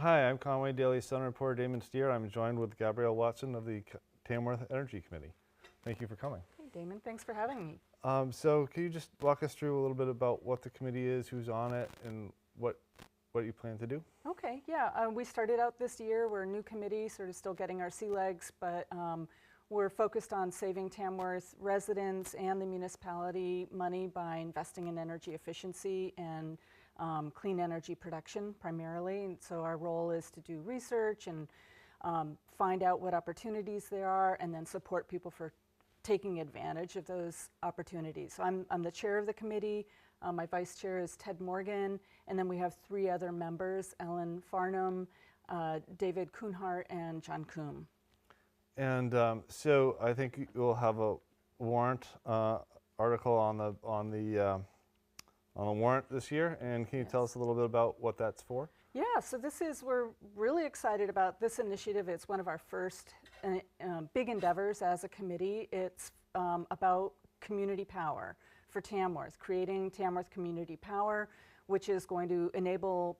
Hi, I'm Conway Daily Sun reporter Damon Steer. I'm joined with Gabrielle Watson of the Tamworth Energy Committee. Thank you for coming. Hey, Damon, thanks for having me. So can you just walk us through a little bit about what the committee is, who's on it, and what you plan to do? Okay, yeah, we started out this year. We're a new committee, sort of still getting our sea legs, but we're focused on saving Tamworth residents and the municipality money by investing in energy efficiency and clean energy production primarily. And so our role is to do research and find out what opportunities there are and then support people for taking advantage of those opportunities. So I'm the chair of the committee. My vice chair is Ted Morgan, and then we have three other members, Ellen Farnham, David Kuhnhart, and John Coombe. And so I think you'll have a warrant article on the warrant this year. And can you tell us a little bit about what that's for? Yeah, so we're really excited about this initiative. It's one of our first big endeavors as a committee. It's about community power for Tamworth, creating Tamworth Community Power, which is going to enable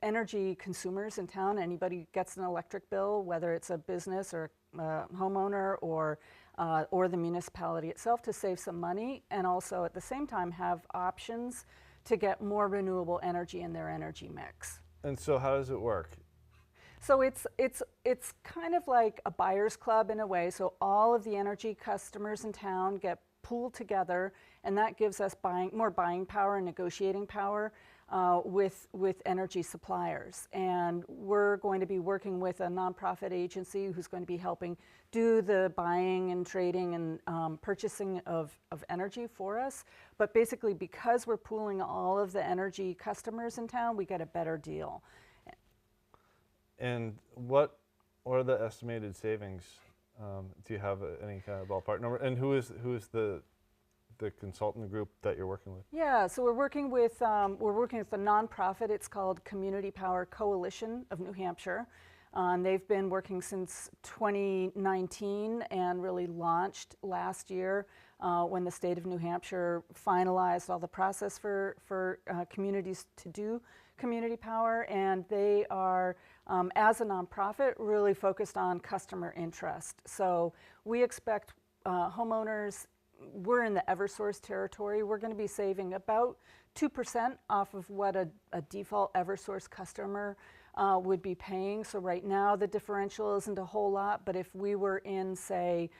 energy consumers in town. Anybody who gets an electric bill, whether it's a business or a homeowner or the municipality itself, to save some money, and also at the same time have options to get more renewable energy in their energy mix. And so how does it work? So it's kind of like a buyer's club in a way. So all of the energy customers in town get pooled together, and that gives us more buying power and negotiating power with energy suppliers. And we're going to be working with a nonprofit agency who's going to be helping do the buying and trading and purchasing of energy for us. But basically, because we're pooling all of the energy customers in town, we get a better deal. And what are the estimated savings? Do you have any kind of ballpark number? And who is the consultant group that you're working with? Yeah, so we're working with a nonprofit. It's called Community Power Coalition of New Hampshire. They've been working since 2019 and really launched last year when the state of New Hampshire finalized all the process for communities to do community power. And they are, as a nonprofit, really focused on customer interest. So we expect homeowners. We're in the Eversource territory. We're going to be saving about 2% off of what a default Eversource customer would be paying. So right now the differential isn't a whole lot, but if we were in, say,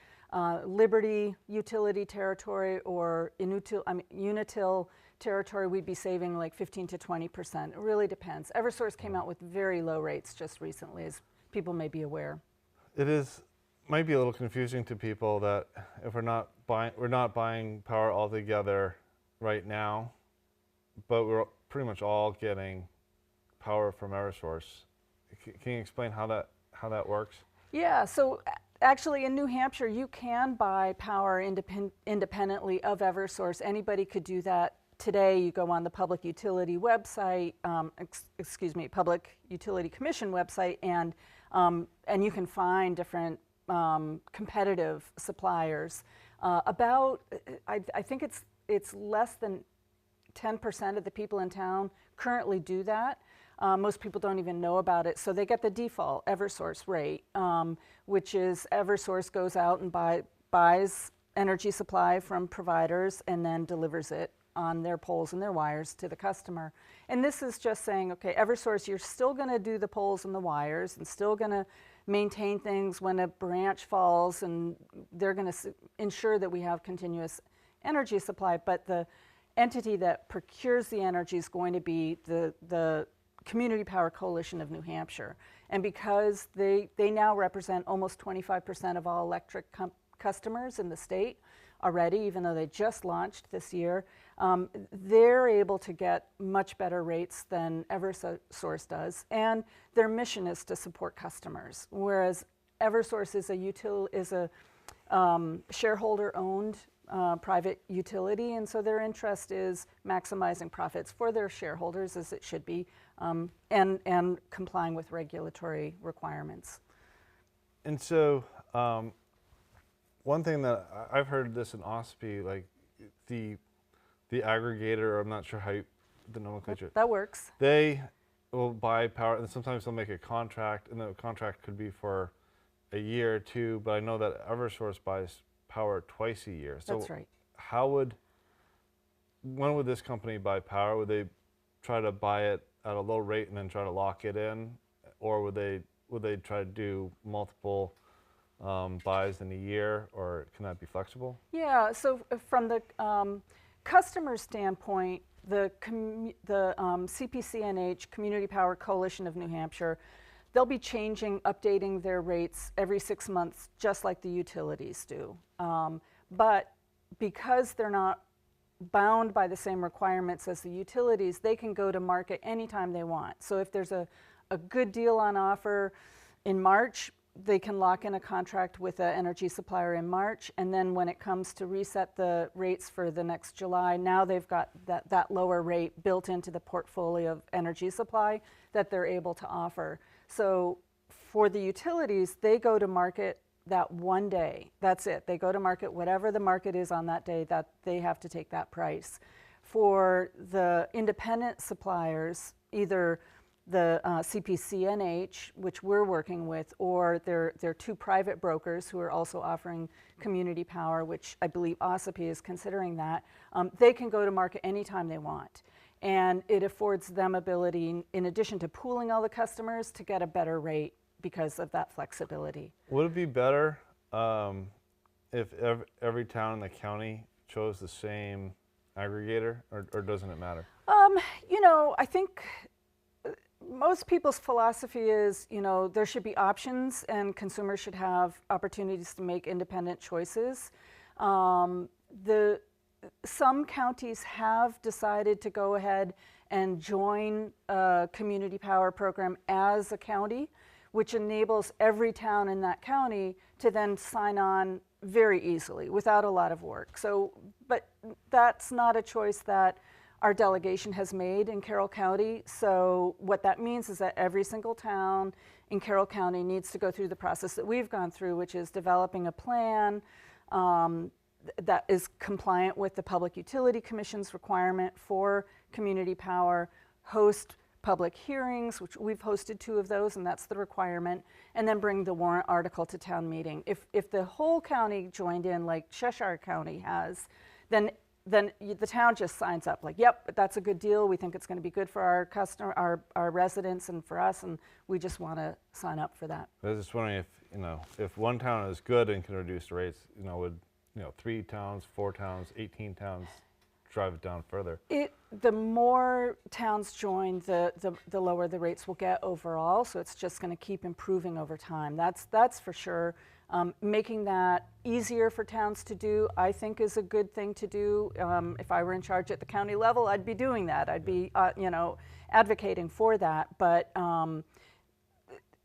Liberty utility territory or Unitil territory, we'd be saving like 15 to 20%. It really depends. Eversource came out with very low rates just recently, as people may be aware. Might be a little confusing to people that if we're not buying power altogether right now, but we're pretty much all getting power from Eversource. Can you explain how that works? Yeah, so actually in New Hampshire you can buy power independently of Eversource. Anybody could do that today. You go on the Public Utility website, Public Utility Commission website, and you can find different competitive suppliers. I think it's less than 10% of the people in town currently do that. Most people don't even know about it, so they get the default Eversource rate, which is Eversource goes out and buys energy supply from providers and then delivers it on their poles and their wires to the customer. And this is just saying, okay, Eversource, you're still going to do the poles and the wires and still going to maintain things when a branch falls, and they're going to ensure that we have continuous energy supply, but the entity that procures the energy is going to be the Community Power Coalition of New Hampshire. And because they now represent almost 25% of all electric customers in the state already, even though they just launched this year, they're able to get much better rates than Eversource does. And their mission is to support customers, whereas Eversource is a shareholder-owned private utility, and so their interest is maximizing profits for their shareholders, as it should be, and complying with regulatory requirements. And so one thing that I've heard this in OSPI, like the aggregator, or I'm not sure how the nomenclature. That works. They will buy power, and sometimes they'll make a contract, and the contract could be for a year or two. But I know that EverSource buys power twice a year. So That's right. when would this company buy power? Would they try to buy it at a low rate and then try to lock it in, or would they try to do multiple buys in a year, or can that be flexible? Yeah, so from the customer standpoint, the CPCNH, Community Power Coalition of New Hampshire, they'll be changing, updating their rates every 6 months, just like the utilities do. But because they're not bound by the same requirements as the utilities, they can go to market anytime they want. So if there's a good deal on offer in March, they can lock in a contract with an energy supplier in March, and then when it comes to reset the rates for the next July, now they've got that lower rate built into the portfolio of energy supply that they're able to offer. So for the utilities, they go to market that one day. That's it. They go to market whatever the market is on that day, that they have to take that price. For the independent suppliers, either the CPCNH, which we're working with, or they're two private brokers who are also offering community power, which I believe Ossipee is considering that, they can go to market anytime they want. And it affords them ability, in addition to pooling all the customers, to get a better rate because of that flexibility. Would it be better if every town in the county chose the same aggregator, or doesn't it matter? You know, I think most people's philosophy is, you know, there should be options and consumers should have opportunities to make independent choices. Some counties have decided to go ahead and join a community power program as a county, which enables every town in that county to then sign on very easily without a lot of work. So, but that's not a choice that our delegation has made in Carroll County. So what that means is that every single town in Carroll County needs to go through the process that we've gone through, which is developing a plan that is compliant with the Public Utility Commission's requirement for community power, host public hearings, which we've hosted 2 of those, and that's the requirement, and then bring the warrant article to town meeting. If the whole county joined in, like Cheshire County has, then the town just signs up, like, yep, that's a good deal. We think it's going to be good for our our residents and for us, and we just want to sign up for that. I was just wondering if one town is good and can reduce the rates, would 3 towns, 4 towns, 18 towns drive it down further? The more towns join, the lower the rates will get overall. So it's just going to keep improving over time. That's for sure. Making that easier for towns to do, I think, is a good thing to do. If I were in charge at the county level, I'd be doing that. I'd be, advocating for that. But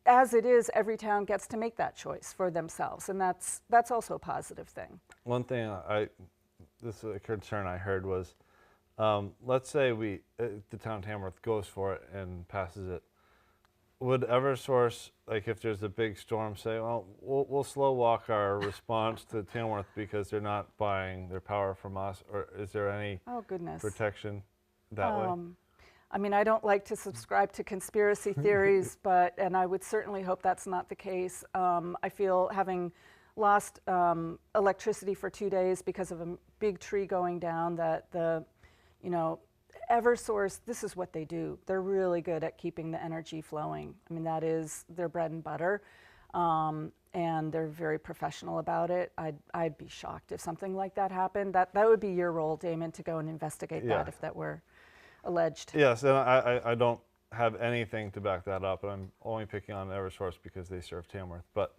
as it is, every town gets to make that choice for themselves, and that's also a positive thing. One thing this is a concern I heard was, let's say the town of Tamworth goes for it and passes it. Would EverSource, like if there's a big storm, say, well, we'll slow walk our response to Tamworth because they're not buying their power from us, or is there any protection that way? I mean, I don't like to subscribe to conspiracy theories, and I would certainly hope that's not the case. I feel, having lost electricity for 2 days because of a big tree going down, that EverSource, this is what they do. They're really good at keeping the energy flowing. I mean, that is their bread and butter, and they're very professional about it. I'd be shocked if something like that happened. That would be your role, Damon, to go and investigate that if that were alleged. Yes, and I don't have anything to back that up, and I'm only picking on EverSource because they serve Tamworth. But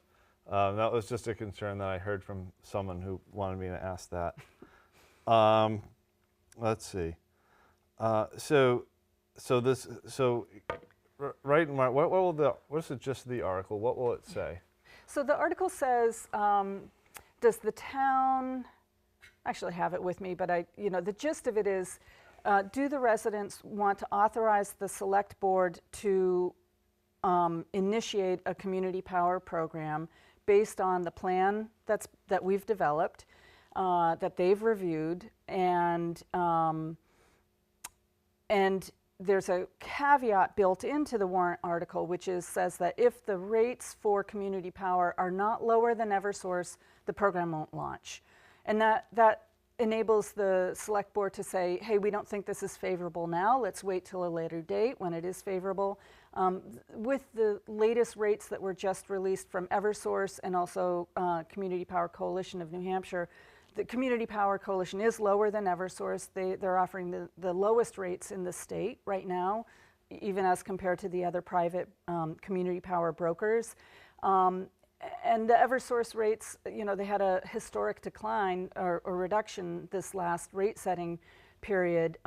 that was just a concern that I heard from someone who wanted me to ask that. Let's see. So right in what's the gist of the article? What will it say? So the article says, does the town, I actually have it with me, but the gist of it is, do the residents want to authorize the select board to initiate a community power program based on the plan that we've developed, that they've reviewed, and there's a caveat built into the warrant article, which says that if the rates for community power are not lower than Eversource, the program won't launch. And that enables the select board to say, hey, we don't think this is favorable now. Let's wait till a later date when it is favorable. With the latest rates that were just released from Eversource and also Community Power Coalition of New Hampshire, the Community Power Coalition is lower than Eversource. They're offering the lowest rates in the state right now, even as compared to the other private community power brokers. And the Eversource rates, you know, they had a historic decline or reduction this last rate setting period.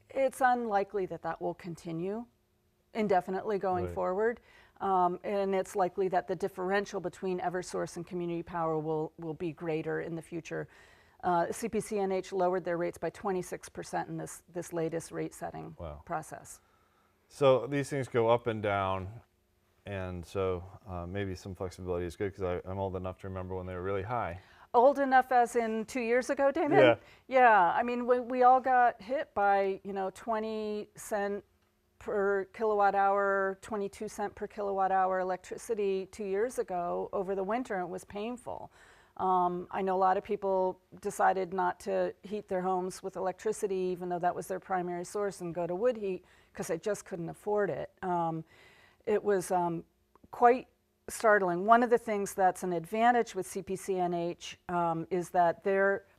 It's unlikely that that will continue indefinitely going forward. And it's likely that the differential between Eversource and community power will be greater in the future. CPCNH lowered their rates by 26% in this latest rate setting process. So these things go up and down, and so maybe some flexibility is good, because I'm old enough to remember when they were really high. Old enough as in 2 years ago, Damon? Yeah. Yeah, I mean, we all got hit by, you know, 20 cent per kilowatt hour, 22 cent per kilowatt hour electricity 2 years ago over the winter. It was painful. I know a lot of people decided not to heat their homes with electricity, even though that was their primary source, and go to wood heat because they just couldn't afford it. It was quite startling. One of the things that's an advantage with CPCNH is that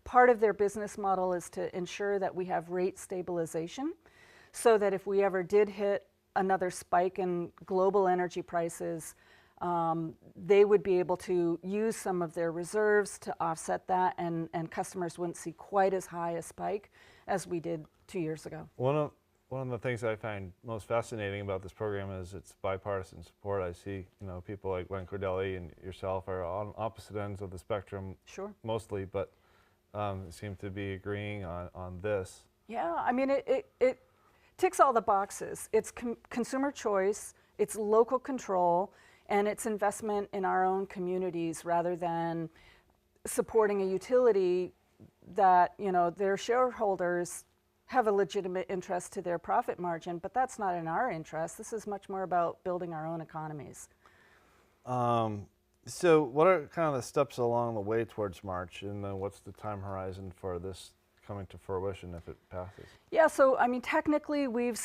part of their business model is to ensure that we have rate stabilization, so that if we ever did hit another spike in global energy prices, they would be able to use some of their reserves to offset that, and customers wouldn't see quite as high a spike as we did 2 years ago. One of the things I find most fascinating about this program is its bipartisan support. I see, you know, people like Gwen Cordelli and yourself are on opposite ends of the spectrum, mostly, but seem to be agreeing on this. Yeah, I mean, it ticks all the boxes. It's consumer choice, it's local control, and it's investment in our own communities rather than supporting a utility that, you know, their shareholders have a legitimate interest to their profit margin, but that's not in our interest. This is much more about building our own economies. So what are kind of the steps along the way towards March, and then what's the time horizon for this coming to fruition if it passes? Yeah, so I mean, technically we've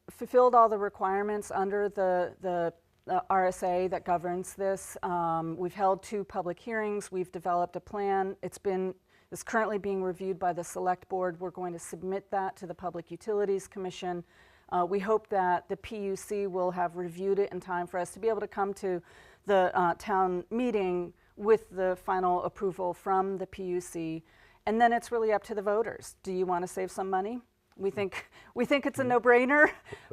fulfilled all the requirements under the RSA that governs this. We've held 2 public hearings. We've developed a plan. It's currently being reviewed by the Select Board. We're going to submit that to the Public Utilities Commission. We hope that the PUC will have reviewed it in time for us to be able to come to the town meeting with the final approval from the PUC. And then it's really up to the voters. Do you want to save some money? We think it's a no-brainer.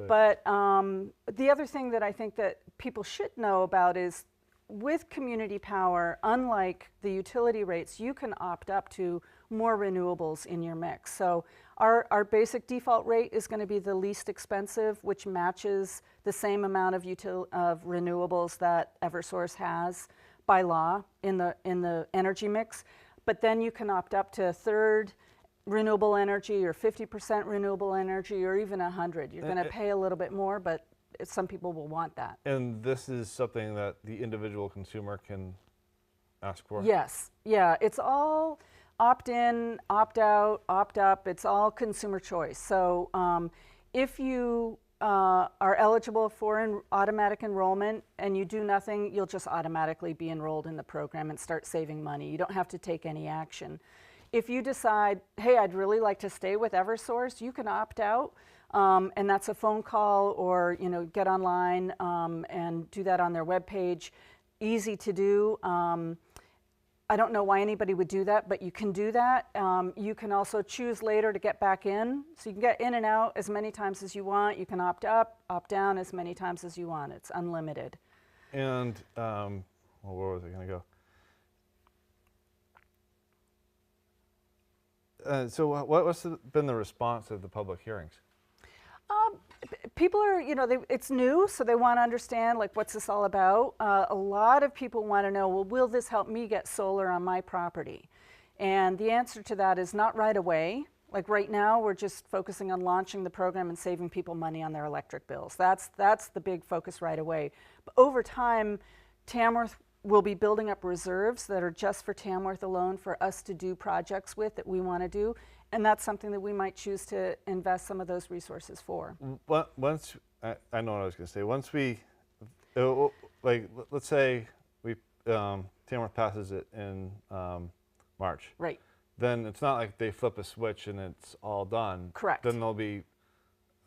But the other thing that I think that people should know about is, with community power, unlike the utility rates, you can opt up to more renewables in your mix. So our basic default rate is going to be the least expensive, which matches the same amount of renewables that Eversource has by law in the energy mix. But then you can opt up to a third renewable energy, or 50% renewable energy, or even 100. You're going to pay a little bit more, but some people will want that. And this is something that the individual consumer can ask for? Yes. Yeah, it's all opt-in, opt-out, opt-up. It's all consumer choice. So if you are eligible for an automatic enrollment and you do nothing, you'll just automatically be enrolled in the program and start saving money. You don't have to take any action. If you decide, hey, I'd really like to stay with Eversource, you can opt out. And that's a phone call, or, you know, get online and do that on their webpage. Easy to do. I don't know why anybody would do that, but you can do that. You can also choose later to get back in. So you can get in and out as many times as you want. You can opt up, opt down as many times as you want. It's unlimited. And, well, where was I going to go? So what's been the response of the public hearings? People are, you know, it's new, so they want to understand, like, what's this all about? A lot of people want to know, well, will this help me get solar on my property? And the answer to that is not right away. Like right now, we're just focusing on launching the program and saving people money on their electric bills. That's the big focus right away. But over time, Tamworth will be building up reserves that are just for Tamworth alone for us to do projects with that we want to do. And that's something that we might choose to invest some of those resources for. Once, I know what I was going to say. Once we, like, let's say we, Tamworth passes it in March. Right. Then it's not like they flip a switch and it's all done. Correct. Then there'll be,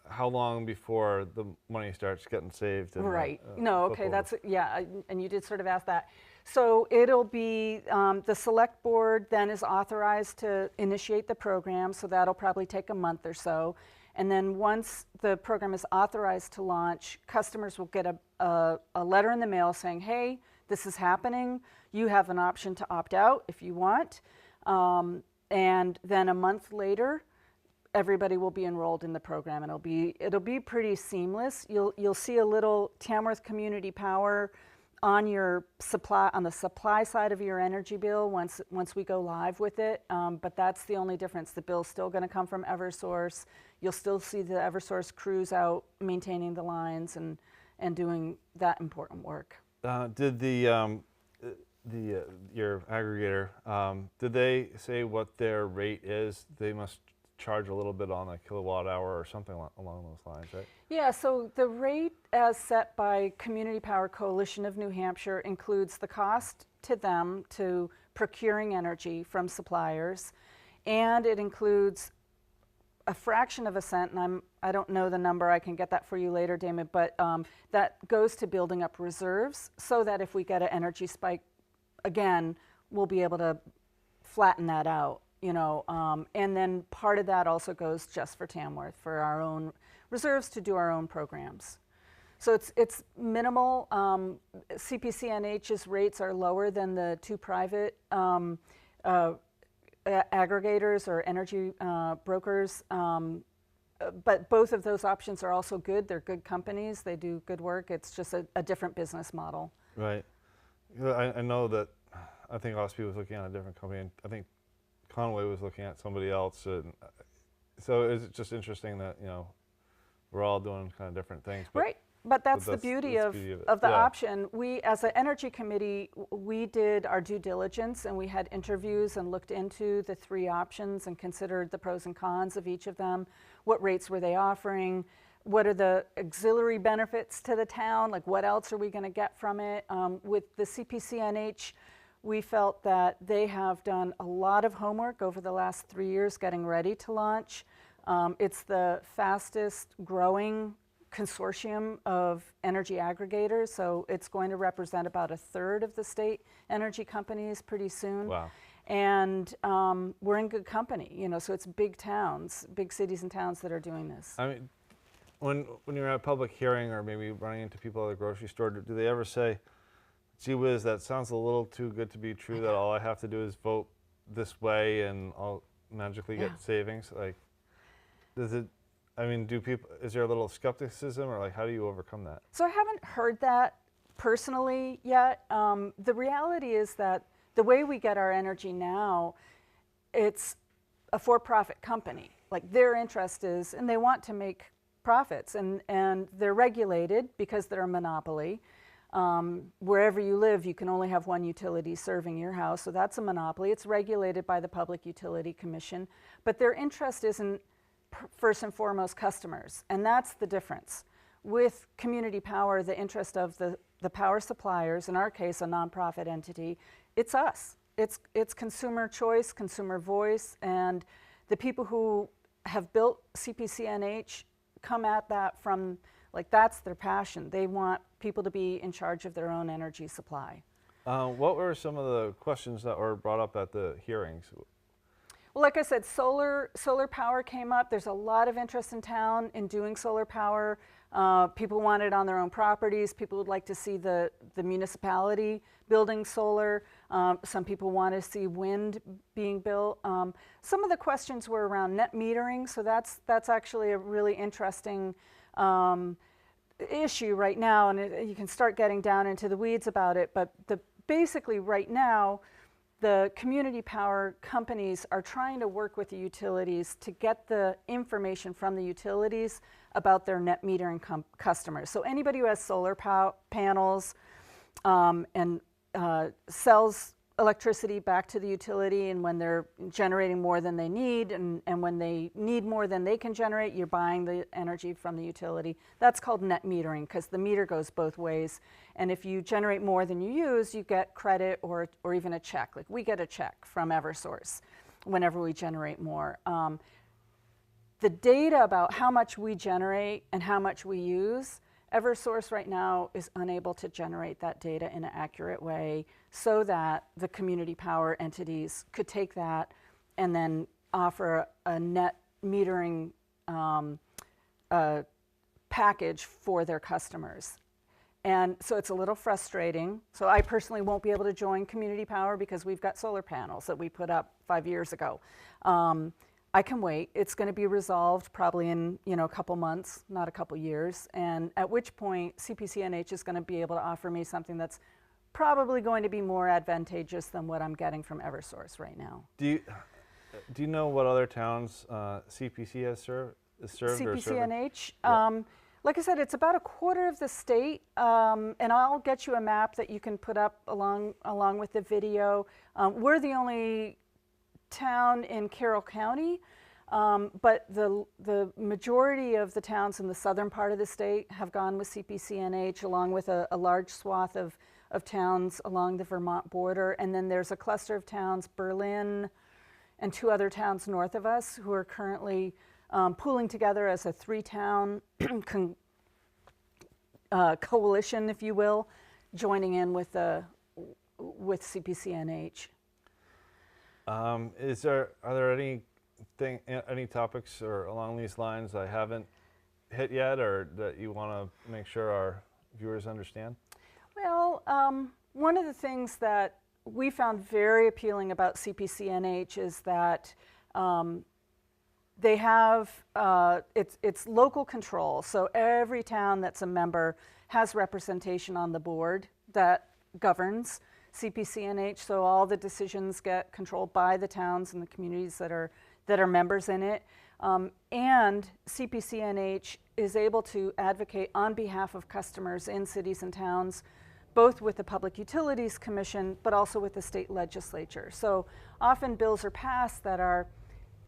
how long before the money starts getting saved? And Right. the, No, flip okay, over? that's, yeah, and you did sort of ask that. So it'll be, the select board then is authorized to initiate the program, so that'll probably take a month or so. And then once the program is authorized to launch, customers will get a letter in the mail saying, hey, this is happening. You have an option to opt out if you want. And then a month later, everybody will be enrolled in the program, and it'll be pretty seamless. You'll see a little Tamworth Community Power on your supply, on the supply side of your energy bill once we go live with it. But that's the only difference. The bill's still going to come from EverSource. You'll still see the EverSource crews out maintaining the lines and doing that important work. Did your aggregator, did they say what their rate is? They must charge a little bit on a kilowatt hour or something along those lines, right? Yeah, so the rate as set by Community Power Coalition of New Hampshire includes the cost to them to procuring energy from suppliers, and it includes a fraction of a cent, and I don't know the number, I can get that for you later, Damon, but that goes to building up reserves so that if we get an energy spike again, we'll be able to flatten that out, you know, and then part of that also goes just for Tamworth, for our own reserves to do our own programs. So it's minimal. CPCNH's rates are lower than the two private aggregators or energy brokers, but both of those options are also good. They're good companies. They do good work. It's just a different business model. Right. I know that, I think OSP was looking at a different company, and I think Conway was looking at somebody else. And so it's just interesting that, you know, we're all doing kind of different things. But right. But that's the beauty of the option. We, as an energy committee, we did our due diligence, and we had interviews and looked into the three options and considered the pros and cons of each of them. What rates were they offering? What are the auxiliary benefits to the town? Like, what else are we going to get from it? With the CPCNH, we felt that they have done a lot of homework over the last 3 years getting ready to launch. It's the fastest growing consortium of energy aggregators, so it's going to represent about 1/3 of the state energy companies pretty soon. Wow. And we're in good company, you know, so it's big towns, big cities and towns that are doing this. I mean, when you're at a public hearing or maybe running into people at a grocery store, do they ever say, gee whiz, that sounds a little too good to be true, that all I have to do is vote this way and I'll magically get savings? Like, does it, I mean, is there a little skepticism, or like, how do you overcome that? So I haven't heard that personally yet. The reality is that the way we get our energy now, it's a for-profit company. Like, their interest is, and they want to make profits, and they're regulated because they're a monopoly. Wherever you live, you can only have one utility serving your house, so that's a monopoly. It's regulated by the Public Utility Commission, but their interest isn't first and foremost customers, and that's the difference. With Community Power, the interest of the power suppliers, in our case a nonprofit entity, it's us. It's consumer choice, consumer voice, and the people who have built CPCNH come at that from, like, that's their passion. They want people to be in charge of their own energy supply. What were some of the questions that were brought up at the hearings? Well, like I said, solar power came up. There's a lot of interest in town in doing solar power. People want it on their own properties. People would like to see the municipality building solar. Some people want to see wind being built. Some of the questions were around net metering, so that's actually a really interesting issue right now, and you can start getting down into the weeds about it. But basically right now, the community power companies are trying to work with the utilities to get the information from the utilities about their net metering customers. So anybody who has solar panels and sells electricity back to the utility, and when they're generating more than they need, and when they need more than they can generate, you're buying the energy from the utility. That's called net metering, because the meter goes both ways. And if you generate more than you use, you get credit or even a check. Like we get a check from Eversource whenever we generate more. The data about how much we generate and how much we use, Eversource right now is unable to generate that data in an accurate way so that the community power entities could take that and then offer a net metering package for their customers. And so it's a little frustrating. So I personally won't be able to join community power because we've got solar panels that we put up 5 years ago. I can wait. It's going to be resolved probably in a couple months, not a couple years, and at which point CPCNH is going to be able to offer me something that's probably going to be more advantageous than what I'm getting from Eversource right now. Do you know what other towns CPC has served? CPCNH. Yeah. Like I said, it's about a quarter of the state, and I'll get you a map that you can put up along with the video. We're the only town in Carroll County, but the majority of the towns in the southern part of the state have gone with CPCNH, along with a large swath of towns along the Vermont border. And then there's a cluster of towns, Berlin and 2 other towns north of us, who are currently pooling together as a 3-town coalition, if you will, joining in with CPCNH. Are there any topics or along these lines I haven't hit yet, or that you want to make sure our viewers understand? Well, one of the things that we found very appealing about CPCNH is that they have it's local control. So every town that's a member has representation on the board that governs CPCNH, so all the decisions get controlled by the towns and the communities that are members in it. And CPCNH is able to advocate on behalf of customers in cities and towns, both with the Public Utilities Commission, but also with the state legislature. So often bills are passed that are,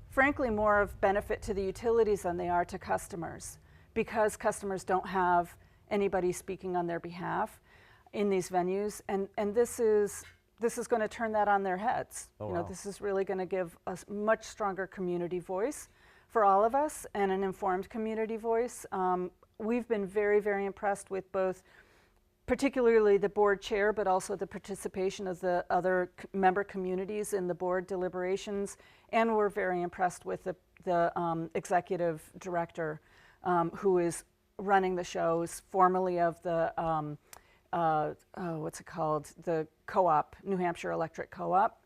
frankly, more of benefit to the utilities than they are to customers, because customers don't have anybody speaking on their behalf in these venues, and this is going to turn that on their heads. Oh, you know, wow. this is really going to give a much stronger community voice for all of us, and an informed community voice. We've been very, very impressed with both, particularly the board chair, but also the participation of the other member communities in the board deliberations, and we're very impressed with the executive director, who is running the shows, formerly of the what's it called? The co-op, New Hampshire Electric Co-op,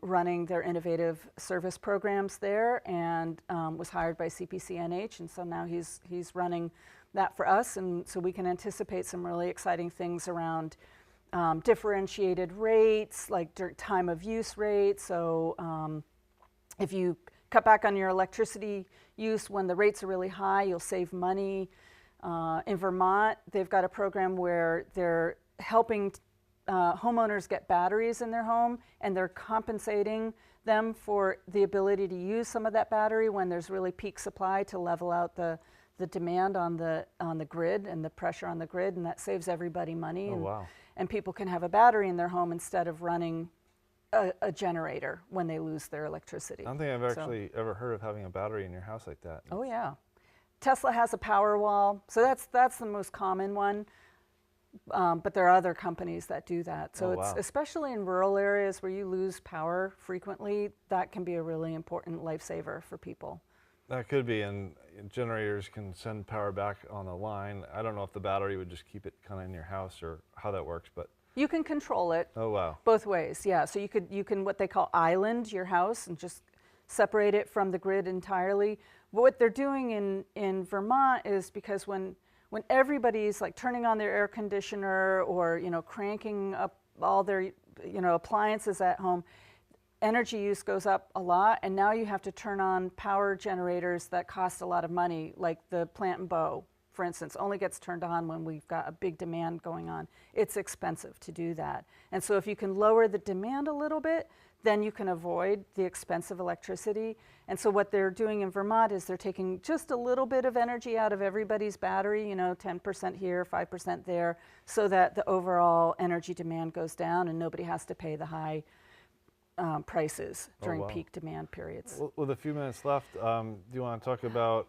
running their innovative service programs there, and was hired by CPCNH, and so now he's running that for us, and so we can anticipate some really exciting things around differentiated rates, like time of use rates. So if you cut back on your electricity use when the rates are really high, you'll save money. In Vermont, they've got a program where they're helping homeowners get batteries in their home, and they're compensating them for the ability to use some of that battery when there's really peak supply, to level out the demand on the grid and the pressure on the grid, and that saves everybody money. Oh, and, wow. and people can have a battery in their home instead of running a generator when they lose their electricity. I don't think I've actually ever heard of having a battery in your house like that. Oh yeah. Tesla has a power wall, so that's the most common one, but there are other companies that do that. So Oh, it's wow. especially in rural areas where you lose power frequently, that can be a really important lifesaver for people. That could be, and generators can send power back on the line. I don't know if the battery would just keep it kind of in your house or how that works, but You can control it oh, wow. both ways, yeah. So you can what they call island your house and just separate it from the grid entirely. What they're doing in Vermont is, because when everybody's like turning on their air conditioner or cranking up all their appliances at home, energy use goes up a lot, and now you have to turn on power generators that cost a lot of money, like the plant in Bow, for instance, only gets turned on when we've got a big demand going on. It's expensive to do that. And so if you can lower the demand a little bit, then you can avoid the expensive electricity. And so what they're doing in Vermont is they're taking just a little bit of energy out of everybody's battery, 10% here, 5% there, so that the overall energy demand goes down and nobody has to pay the high prices during peak demand periods. Well, with a few minutes left, do you want to talk about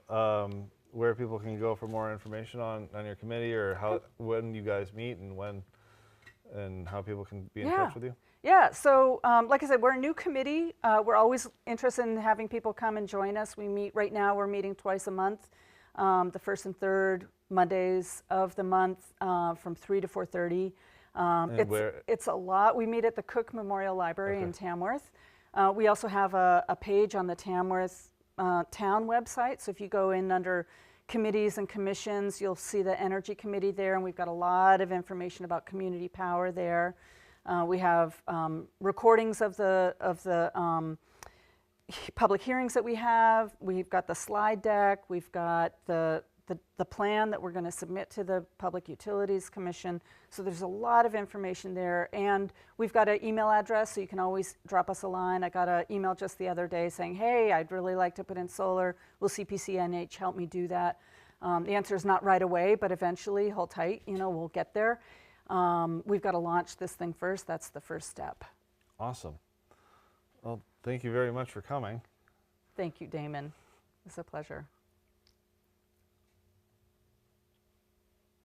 where people can go for more information on your committee, or when you guys meet and how people can be in touch with you? Yeah, so like I said, we're a new committee. We're always interested in having people come and join us. Right now we're meeting twice a month, the first and third Mondays of the month from 3 to 4:30. It's a lot. We meet at the Cook Memorial Library in Tamworth. We also have a page on the Tamworth town website. So if you go in under committees and commissions, you'll see the Energy Committee there, and we've got a lot of information about community power there. We have recordings of the public hearings that we have. We've got the slide deck. We've got the plan that we're going to submit to the Public Utilities Commission. So there's a lot of information there. And we've got an email address, so you can always drop us a line. I got an email just the other day saying, hey, I'd really like to put in solar. Will CPCNH help me do that? The answer is not right away, but eventually, hold tight, we'll get there. We've got to launch this thing first. That's the first step. Awesome. Well, thank you very much for coming. Thank you, Damon. It's a pleasure.